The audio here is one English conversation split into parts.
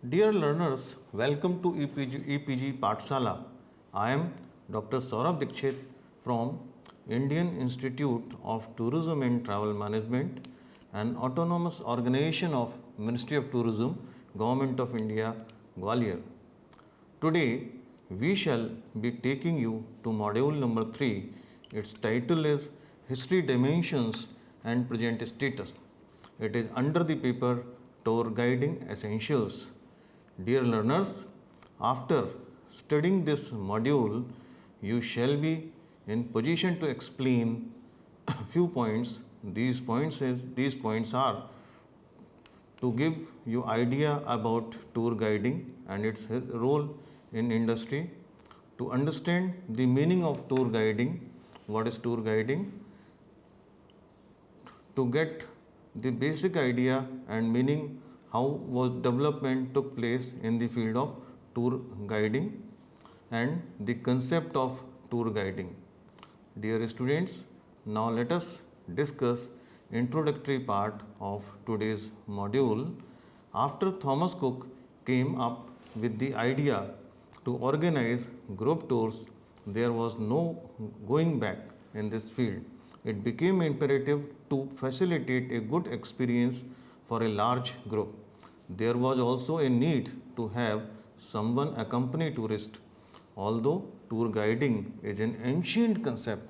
Dear learners, welcome to EPG Pathsala. I am Dr. Saurabh Dikshit from Indian Institute of Tourism and Travel Management, an autonomous organization of Ministry of Tourism, Government of India, Gwalior. Today, we shall be taking you to module number 3. Its title is History Dimensions and Present Status. It is under the paper Tour Guiding Essentials. Dear learners, after studying this module, you shall be in position to explain few points. These points are to give you idea about tour guiding and its role in industry, to understand the meaning of tour guiding, what is tour guiding, to get the basic idea and meaning how was development took place in the field of tour guiding and the concept of tour guiding. Dear students, now let us discuss introductory part of today's module. After Thomas Cook came up with the idea to organize group tours, there was no going back in this field. It became imperative to facilitate a good experience for a large group. There was also a need to have someone accompany tourists. Although tour guiding is an ancient concept,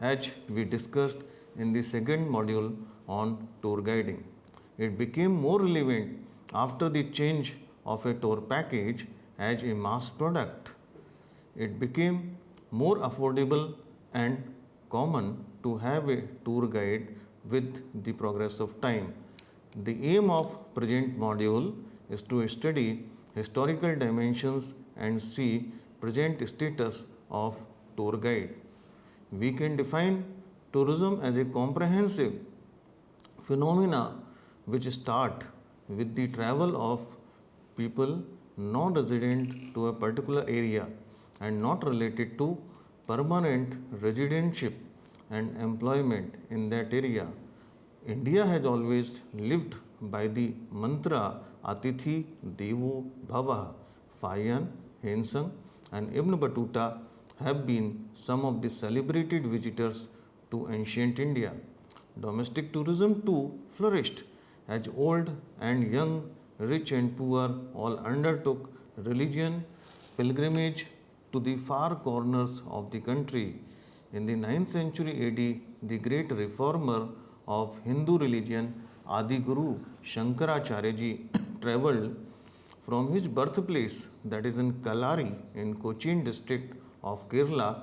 as we discussed in the second module on tour guiding, it became more relevant after the change of a tour package as a mass product. It became more affordable and common to have a tour guide with the progress of time. The aim of present module is to study historical dimensions and see present status of tour guide. We can define tourism as a comprehensive phenomena which start with the travel of people non-resident to a particular area and not related to permanent residentship and employment in that area. India has always lived by the mantra Atithi Devo Bhava. Fayan, Hensang and Ibn Battuta have been some of the celebrated visitors to ancient India. Domestic tourism too flourished as old and young, rich and poor all undertook religion pilgrimage to the far corners of the country. In the 9th century AD, the great reformer of Hindu religion, Adi Guru Shankaracharya ji travelled from his birthplace, that is in Kalari in Cochin district of Kerala,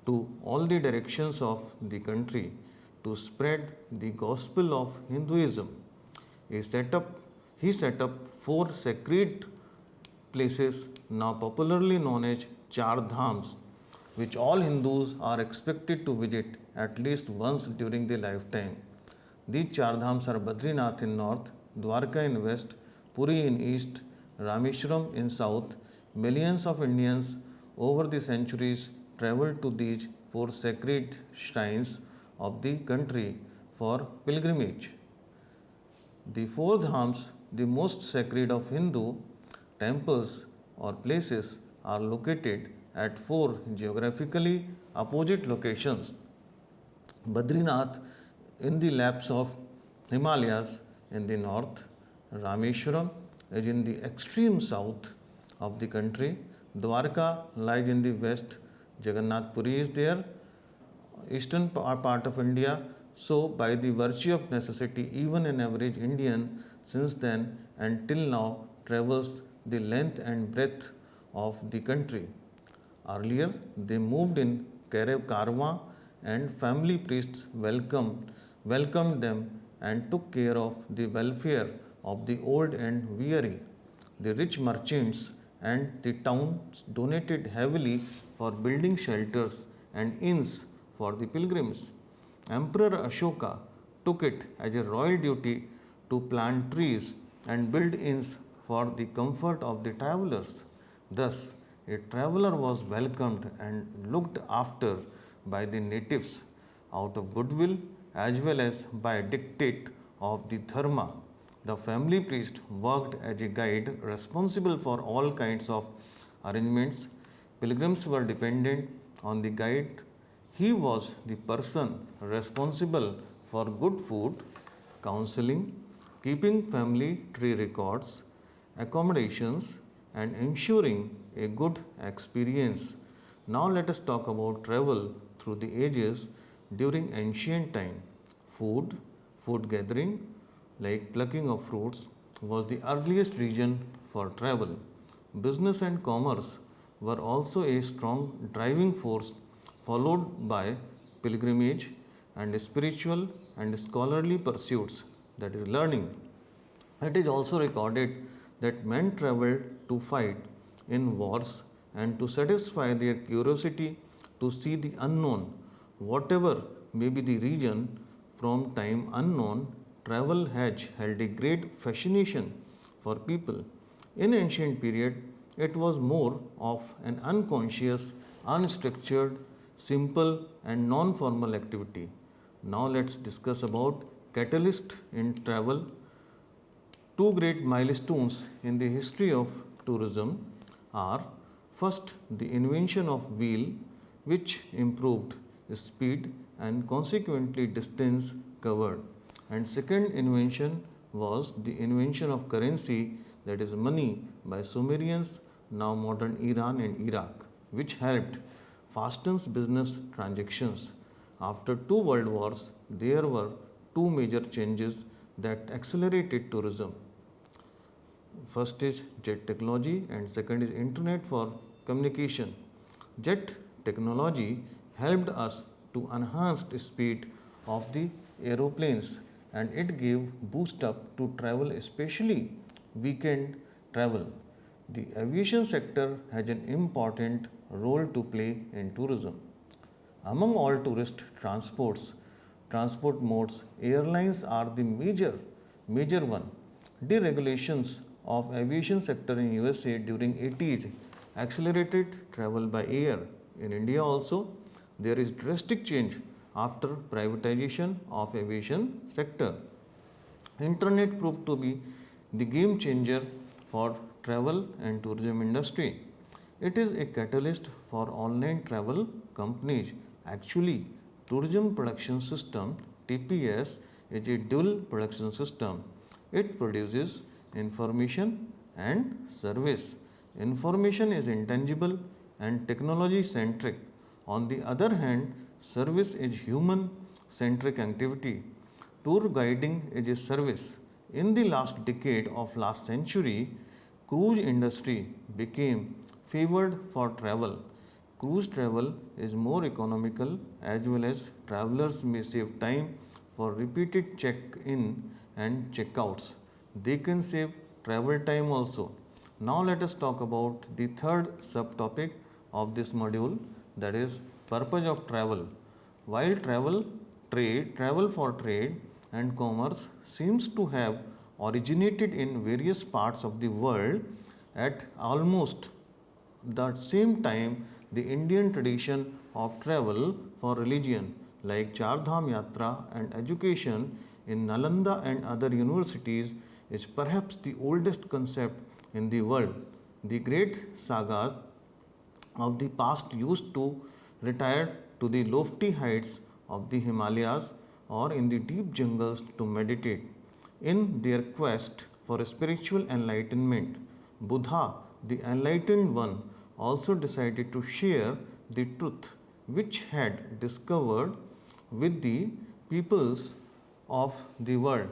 to all the directions of the country to spread the gospel of Hinduism. He set up 4 sacred places now popularly known as Char Dhams, which all Hindus are expected to visit at least once during their lifetime. These Char Dhams are Badrinath in north, Dwarka in west, Puri in east, Rameshwaram in south. Millions of Indians over the centuries traveled to these 4 sacred shrines of the country for pilgrimage. The 4 dhams, the most sacred of Hindu temples or places, are located at 4 geographically opposite locations. Badrinath in the laps of Himalayas in the north, Rameshwaram is in the extreme south of the country, Dwarka lies in the west, Jagannath Puri is there, eastern part of India. So, by the virtue of necessity, even an average Indian since then and till now travels the length and breadth of the country. Earlier, they moved in caravan and family priests welcomed them and took care of the welfare of the old and weary. The rich merchants and the towns donated heavily for building shelters and inns for the pilgrims. Emperor Ashoka took it as a royal duty to plant trees and build inns for the comfort of the travelers. Thus, a traveler was welcomed and looked after by the natives out of goodwill as well as by dictate of the dharma. The family priest worked as a guide responsible for all kinds of arrangements. Pilgrims were dependent on the guide. He was the person responsible for good food, counseling, keeping family tree records, accommodations, and ensuring a good experience. Now let us talk about travel through the ages during ancient time. Food, food gathering, like plucking of fruits, was the earliest region for travel. Business and commerce were also a strong driving force, followed by pilgrimage and spiritual and scholarly pursuits, that is, learning. It is also recorded that men traveled to fight in wars and to satisfy their curiosity to see the unknown, whatever may be the region. From time unknown, travel has held a great fascination for people. In ancient period, it was more of an unconscious, unstructured, simple and non-formal activity. Now let's discuss about catalyst in travel. Two great milestones in the history of tourism are: first, the invention of wheel, which improved speed and consequently distance covered, and second invention was the invention of currency, that is money, by Sumerians, now modern Iran and Iraq, which helped fasten business transactions. After two world wars, there were two major changes that accelerated tourism. First is jet technology and second is internet for communication. Jet technology helped us to enhance the speed of the aeroplanes and it gave boost up to travel, especially weekend travel. The aviation sector has an important role to play in tourism. Among all transport modes, airlines are the major one. Deregulations of aviation sector in USA during 80s accelerated travel by air. In India also, there is drastic change after privatization of aviation sector. Internet proved to be the game changer for travel and tourism industry. It is a catalyst for online travel companies. Actually, tourism production system TPS is a dual production system. It produces information and service. Information is intangible and technology centric. On the other hand, service is human centric activity. Tour guiding is a service. In the last decade of last century, cruise industry became favored for travel. Cruise travel is more economical as well as travelers may save time for repeated check-in and check-outs. They can save travel time also. Now let us talk about the third subtopic of this module, that is purpose of travel. While travel for trade and commerce seems to have originated in various parts of the world at almost the same time, the Indian tradition of travel for religion like Char Dham Yatra and education in Nalanda and other universities is perhaps the oldest concept in the world. The great sagas of the past used to retire to the lofty heights of the Himalayas or in the deep jungles to meditate. In their quest for spiritual enlightenment, Buddha, the enlightened one, also decided to share the truth which had discovered with the peoples of the world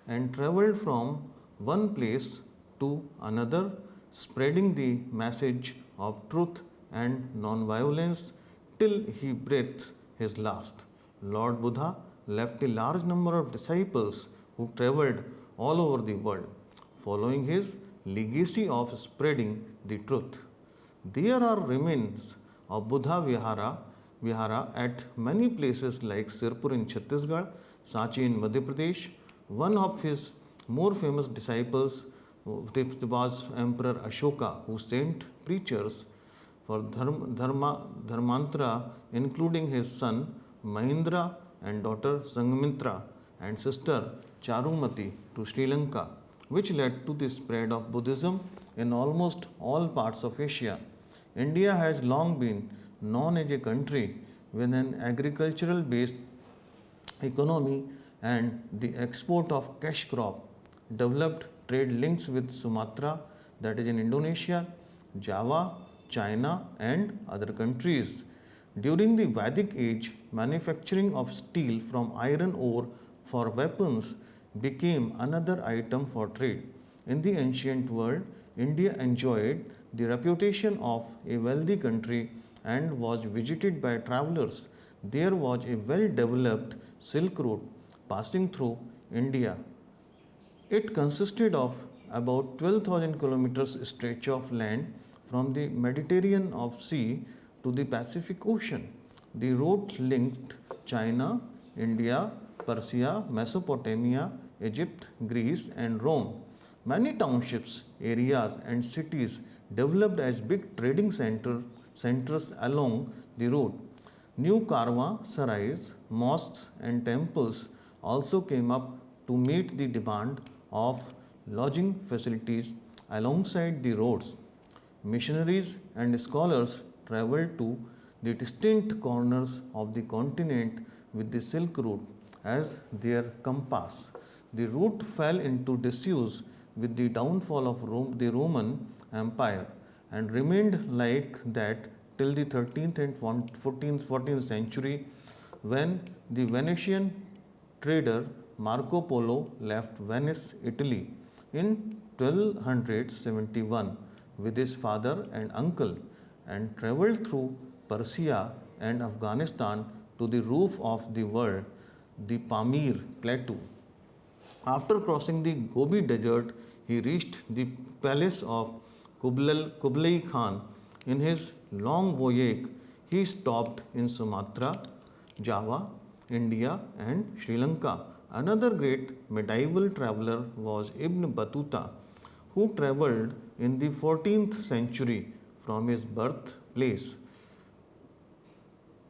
and traveled from one place to another, spreading the message of truth and non-violence till he breathed his last. Lord Buddha left a large number of disciples who traveled all over the world, following his legacy of spreading the truth. There are remains of Buddha Vihara at many places like Sirpur in Chhattisgarh, Sanchi in Madhya Pradesh. One of his more famous disciples was Emperor Ashoka, who sent preachers for Dharmantra, including his son Mahindra and daughter Sanghamitra and sister Charumati to Sri Lanka, which led to the spread of Buddhism in almost all parts of Asia. India has long been known as a country with an agricultural based economy and the export of cash crop, developed trade links with Sumatra, that is in Indonesia, Java, China, and other countries. During the Vedic age, manufacturing of steel from iron ore for weapons became another item for trade. In the ancient world, India enjoyed the reputation of a wealthy country and was visited by travelers. There was a well developed Silk Route passing through India. It consisted of about 12,000 kilometers stretch of land from the Mediterranean of Sea to the Pacific Ocean. The route linked China, India, Persia, Mesopotamia, Egypt, Greece, and Rome. Many townships, areas, and cities developed as big trading centers along the route. New sarais, mosques, and temples also came up to meet the demand of lodging facilities alongside the roads. Missionaries and scholars traveled to the distant corners of the continent with the Silk Route as their compass. The route fell into disuse with the downfall of the Roman Empire and remained like that till the 13th and 14th century, when the Venetian trader Marco Polo left Venice, Italy in 1271 with his father and uncle and traveled through Persia and Afghanistan to the roof of the world, the Pamir Plateau. After crossing the Gobi Desert, he reached the palace of Kublai Khan. In his long voyage, he stopped in Sumatra, Java, India, and Sri Lanka. Another great medieval traveler was Ibn Battuta, who traveled in the 14th century from his birthplace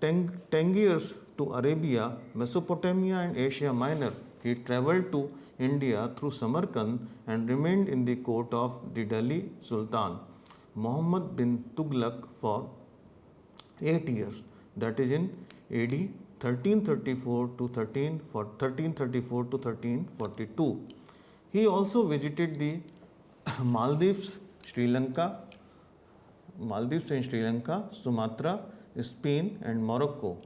Tangiers to Arabia, Mesopotamia, and Asia Minor. He traveled to India through Samarkand and remained in the court of the Delhi Sultan Muhammad bin Tughlaq for 8 years, that is in AD 1334 to 1342. He also visited the Maldives, Maldives and Sri Lanka, Sumatra, Spain, and Morocco.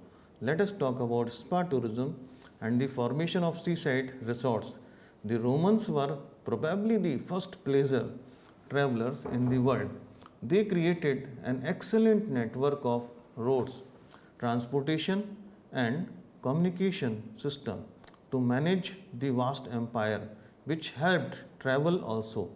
Let us talk about spa tourism and the formation of seaside resorts. The Romans were probably the first pleasure travelers in the world. They created an excellent network of roads, transportation, and communication system to manage the vast empire, which helped travel also.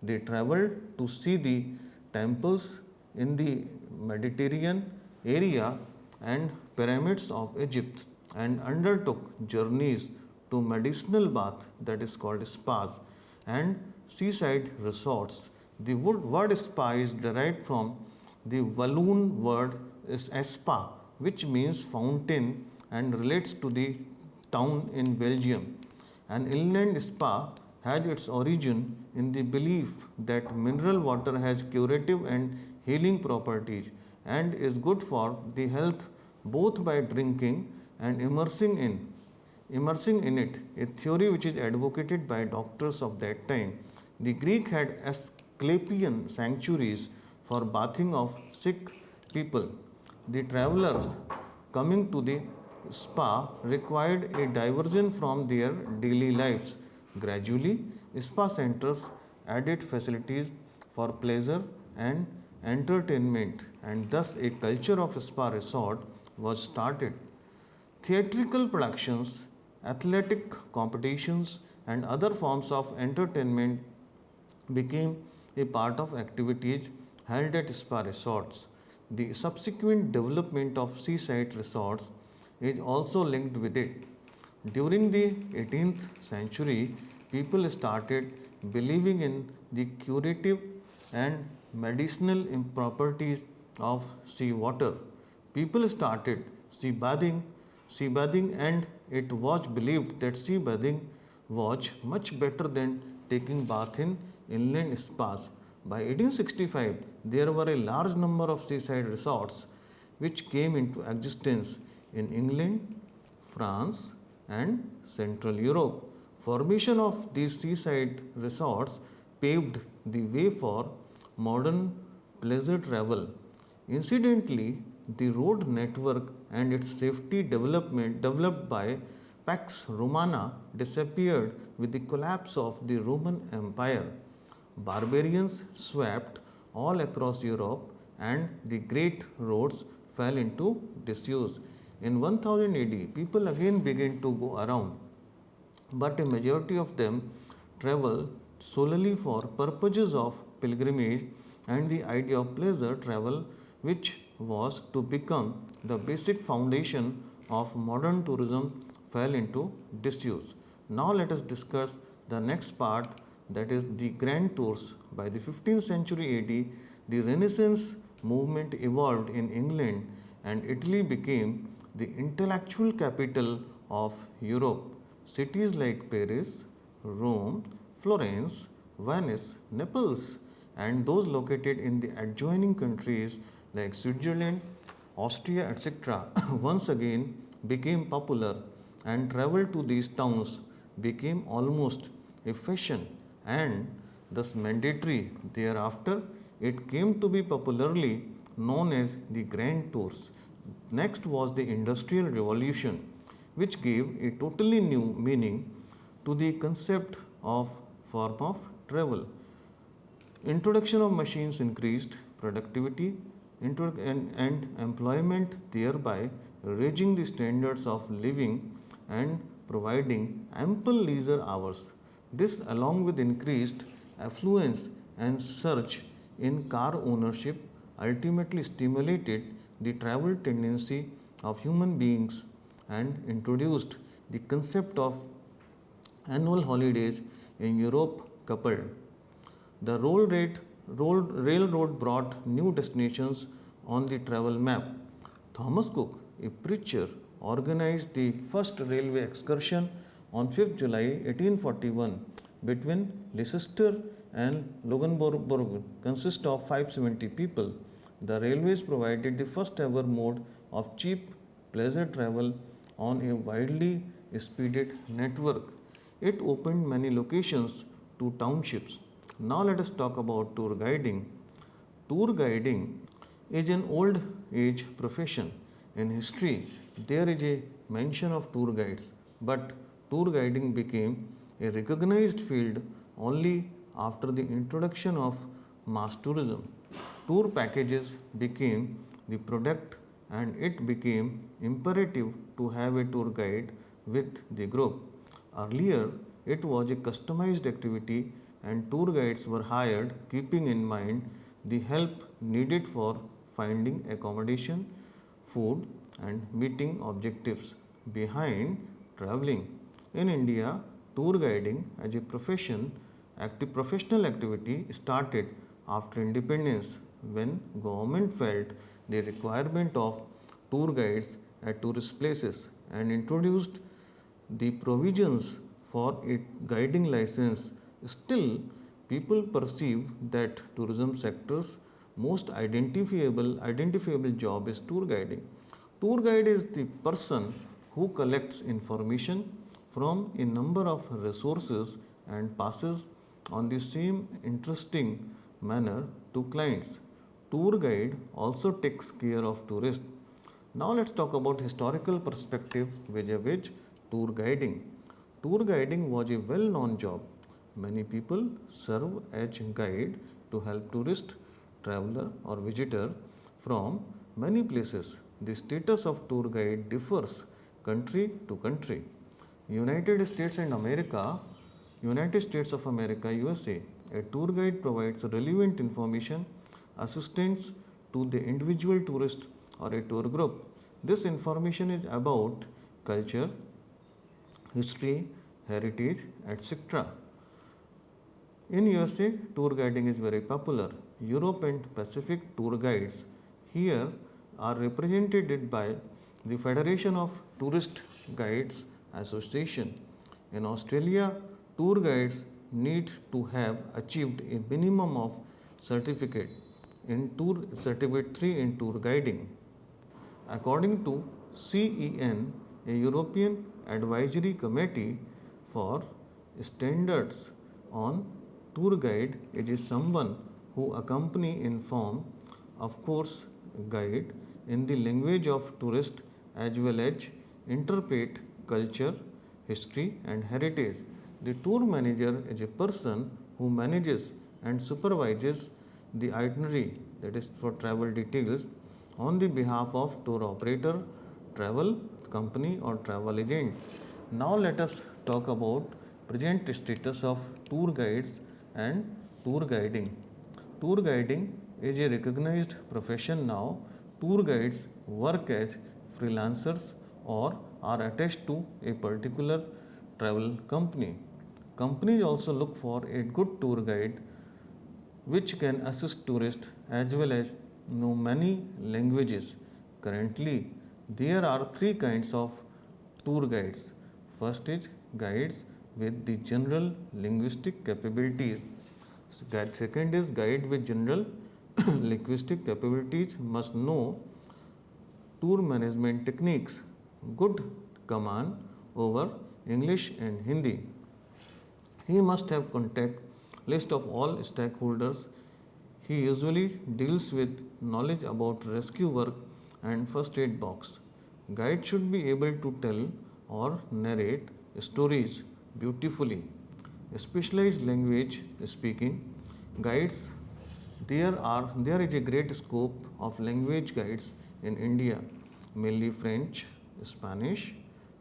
They traveled to see the temples in the Mediterranean area and pyramids of Egypt and undertook journeys to medicinal bath, that is called spas, and seaside resorts. The word spa is derived from the Walloon word is spa, which means fountain and relates to the town in Belgium. An inland spa has its origin in the belief that mineral water has curative and healing properties and is good for the health both by drinking and immersing in it, a theory which is advocated by doctors of that time. The Greek had Asclepian sanctuaries for bathing of sick people. The travelers coming to the spa required a diversion from their daily lives. Gradually, spa centers added facilities for pleasure and entertainment, and thus a culture of spa resort was started. Theatrical productions, athletic competitions, and other forms of entertainment became a part of activities held at spa resorts. The subsequent development of seaside resorts is also linked with it. During the 18th century, people started believing in the curative and medicinal properties of sea water. People started sea bathing, and it was believed that sea bathing was much better than taking bath in inland spas. By 1865, there were a large number of seaside resorts which came into existence in England, France, and Central Europe. Formation of these seaside resorts paved the way for modern pleasure travel. Incidentally, the road network and its safety development developed by Pax Romana disappeared with the collapse of the Roman Empire. Barbarians swept all across Europe and the great roads fell into disuse. In 1000 AD, people again began to go around, but a majority of them travel solely for purposes of pilgrimage, and the idea of pleasure travel, which was to become the basic foundation of modern tourism, fell into disuse. Now let us discuss the next part, that is the grand tours. By the 15th century AD, the Renaissance movement evolved in England and Italy became the intellectual capital of Europe. Cities like Paris, Rome, Florence, Venice, Naples, and those located in the adjoining countries like Switzerland, Austria, etc., once again became popular, and travel to these towns became almost a fashion and thus mandatory. Thereafter, it came to be popularly known as the Grand Tours. Next was the Industrial Revolution, which gave a totally new meaning to the concept of form of travel. Introduction of machines increased productivity and employment, thereby raising the standards of living and providing ample leisure hours. This, along with increased affluence and surge in car ownership, ultimately stimulated the travel tendency of human beings and introduced the concept of annual holidays in Europe coupled. The railroad brought new destinations on the travel map. Thomas Cook, a preacher, organized the first railway excursion on 5th July 1841 between Leicester and Luxembourg, consist of 570 people. The railways provided the first ever mode of cheap pleasure travel on a widely speeded network. It opened many locations to townships. Now let us talk about tour guiding. Tour guiding is an old age profession. In history, there is a mention of tour guides, but tour guiding became a recognized field only after the introduction of mass tourism. Tour packages became the product, and it became imperative to have a tour guide with the group. Earlier, it was a customized activity, and tour guides were hired keeping in mind the help needed for finding accommodation, food, and meeting objectives behind traveling. In India, tour guiding as a professional activity started after independence, when government felt the requirement of tour guides at tourist places and introduced the provisions for a guiding license. Still, people perceive that tourism sector's most identifiable job is tour guiding. Tour guide is the person who collects information from a number of resources and passes on the same interesting manner to clients. Tour guide also takes care of tourists. Now let's talk about historical perspective vis-a-vis tour guiding. Tour guiding was a well-known job. Many people serve as guide to help tourist, traveler or visitor from many places. The status of tour guide differs country to country. United States and America, United States of America, USA, a tour guide provides relevant information, assistance to the individual tourist or a tour group. This information is about culture, history, heritage, etc. In USA, tour guiding is very popular. Europe and Pacific tour guides here are represented by the Federation of Tourist Guides Association. In Australia, tour guides need to have achieved a minimum of certificate in tour certificate 3 in tour guiding. According to CEN, a European advisory committee for standards on tour guide is someone who accompany inform of course guide in the language of tourist as well as interpret culture, history and heritage. The tour manager is a person who manages and supervises the itinerary, that is for travel details, on the behalf of tour operator, travel company or travel agent. Now let us talk about present status of tour guides and tour guiding. Tour guiding is a recognized profession now. Tour guides work as freelancers or are attached to a particular travel company. Companies also look for a good tour guide which can assist tourists as well as know many languages. Currently, there are three kinds of tour guides. First is guides with the general linguistic capabilities. Second is guide with general linguistic capabilities must know tour management techniques, good command over English and Hindi. He must have contact list of all stakeholders. He usually deals with knowledge about rescue work and first aid box. Guide should be able to tell or narrate stories beautifully. Specialized language speaking guides, there is a great scope of language guides in India, mainly French, Spanish,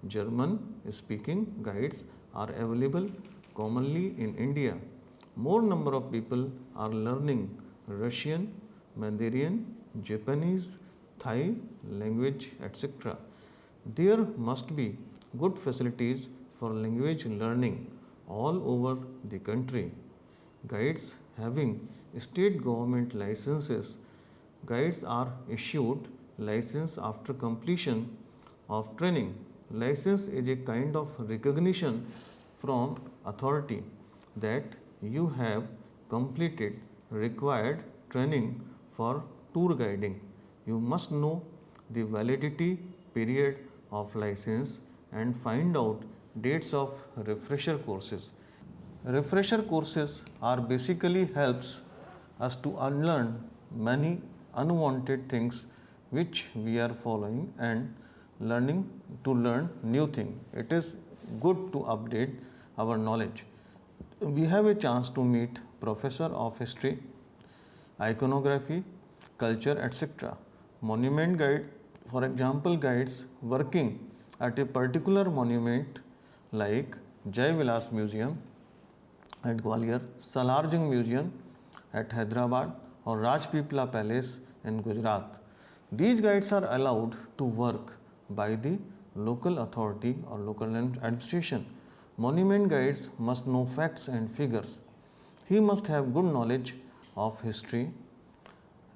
German speaking guides are available commonly in India. More number of people are learning Russian, Mandarin, Japanese, Thai language, etc. There must be good facilities for language learning all over the country. Guides having state government licenses. Guides are issued license after completion of training. License is a kind of recognition from authority that you have completed required training for tour guiding. You must know the validity period of license and find out dates of refresher courses. Refresher courses are basically helps us to unlearn many unwanted things which we are following and learning to learn new thing. It is good to update our knowledge. We have a chance to meet professor of history, iconography, culture, etc. Monument guide, for example, guides working at a particular monument like Jai Vilas Museum at Gwalior, Salar Jung Museum at Hyderabad or Rajpipla Palace in Gujarat. These guides are allowed to work by the local authority or local administration. Monument guides must know facts and figures. He must have good knowledge of history.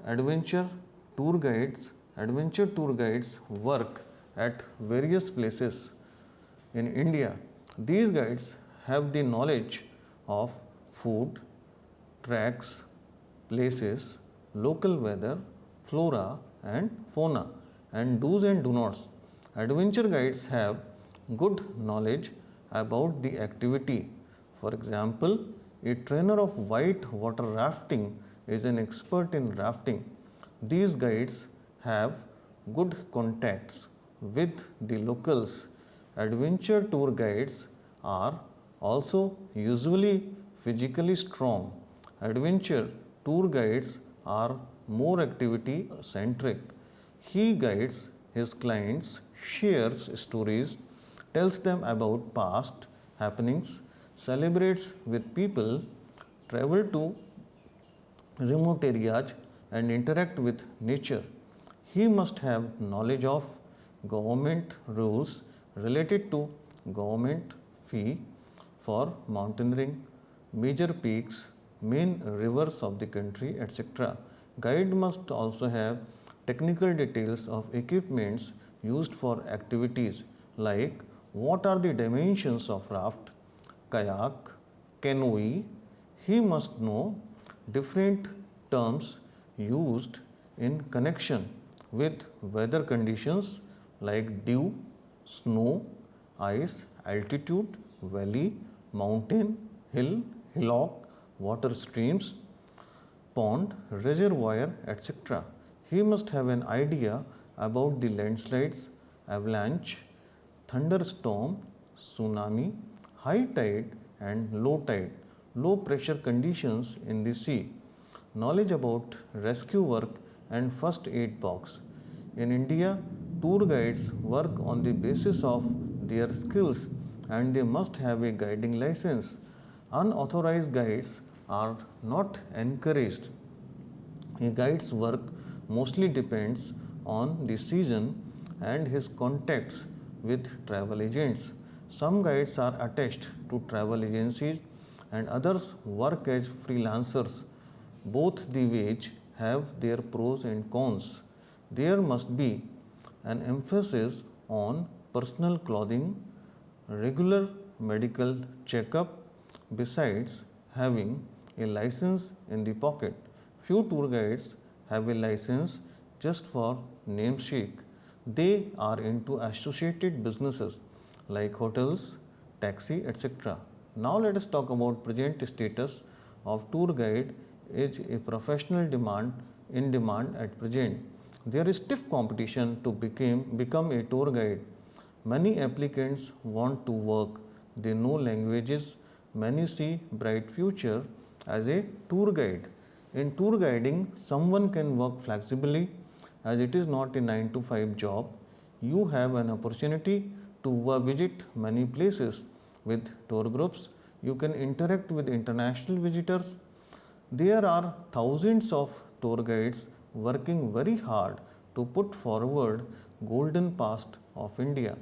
Adventure tour guides work at various places in India. These guides have the knowledge of food, tracks, places, local weather, flora and fauna, and do's and do nots. Adventure guides have good knowledge about the activity. For example, a trainer of white water rafting is an expert in rafting. These guides have good contacts with the locals. Adventure tour guides are also usually physically strong. Adventure tour guides are more activity centric. He guides his clients, shares stories, tells them about past happenings, celebrates with people, travel to remote areas and interact with nature. He must have knowledge of government rules related to government fee for mountaineering, major peaks, main rivers of the country, etc. Guide must also have technical details of equipments used for activities like what are the dimensions of raft, kayak, canoe. He must know different terms used in connection with weather conditions like dew, snow, ice, altitude, valley, mountain, hill, hillock, water streams, pond, reservoir, etc. He must have an idea about the landslides, avalanche, thunderstorm, tsunami, high tide and low pressure conditions in the sea, knowledge about rescue work and first aid box. In India, tour guides work on the basis of their skills and they must have a guiding license. Unauthorized guides are not encouraged. A guide's work mostly depends on the season and his contacts with travel agents. Some guides are attached to travel agencies and others work as freelancers. Both the ways have their pros and cons. There must be an emphasis on personal clothing, regular medical checkup, besides having a license in the pocket. Few tour guides have a license just for namesake. They are into associated businesses like hotels, taxi, etc. Now let us talk about present status of tour guide is a professional demand in demand at present. There is stiff competition to become a tour guide. Many applicants want to work. They know languages. Many see bright future as a tour guide. In tour guiding, someone can work flexibly as it is not a 9 to 5 job. You have an opportunity to visit many places with tour groups. You can interact with international visitors. There are thousands of tour guides working very hard to put forward golden past of India.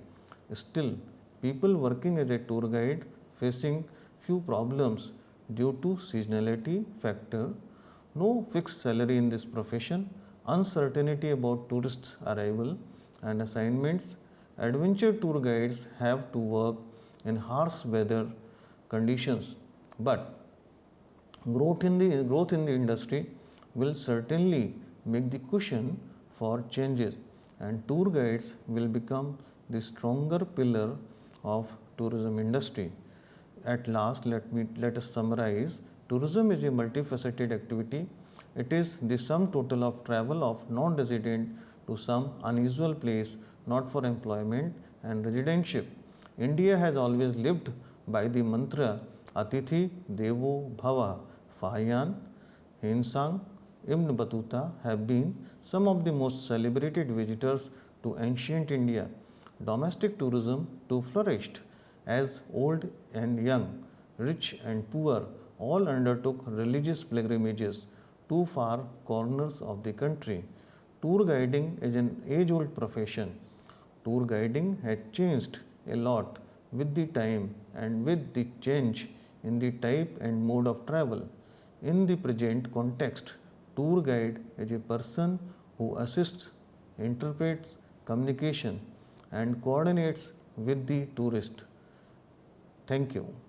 Still, people working as a tour guide facing few problems due to seasonality factor, no fixed salary in this profession, uncertainty about tourists' arrival and assignments. Adventure tour guides have to work in harsh weather conditions, but growth in the industry will certainly make the cushion for changes and tour guides will become the stronger pillar of tourism industry. At last, let us summarize. Tourism is a multifaceted activity. It is the sum total of travel of non-resident to some unusual place, not for employment and residentship. India has always lived by the mantra Atithi Devo Bhava. Fahiyan, Hensang, Ibn Battuta have been some of the most celebrated visitors to ancient India. Domestic tourism too flourished as old and young, rich and poor all undertook religious pilgrimages to far corners of the country. Tour guiding is an age old profession. Tour guiding had changed a lot with the time and with the change in the type and mode of travel. In the present context, tour guide is a person who assists, interprets communication and coordinates with the tourist. Thank you.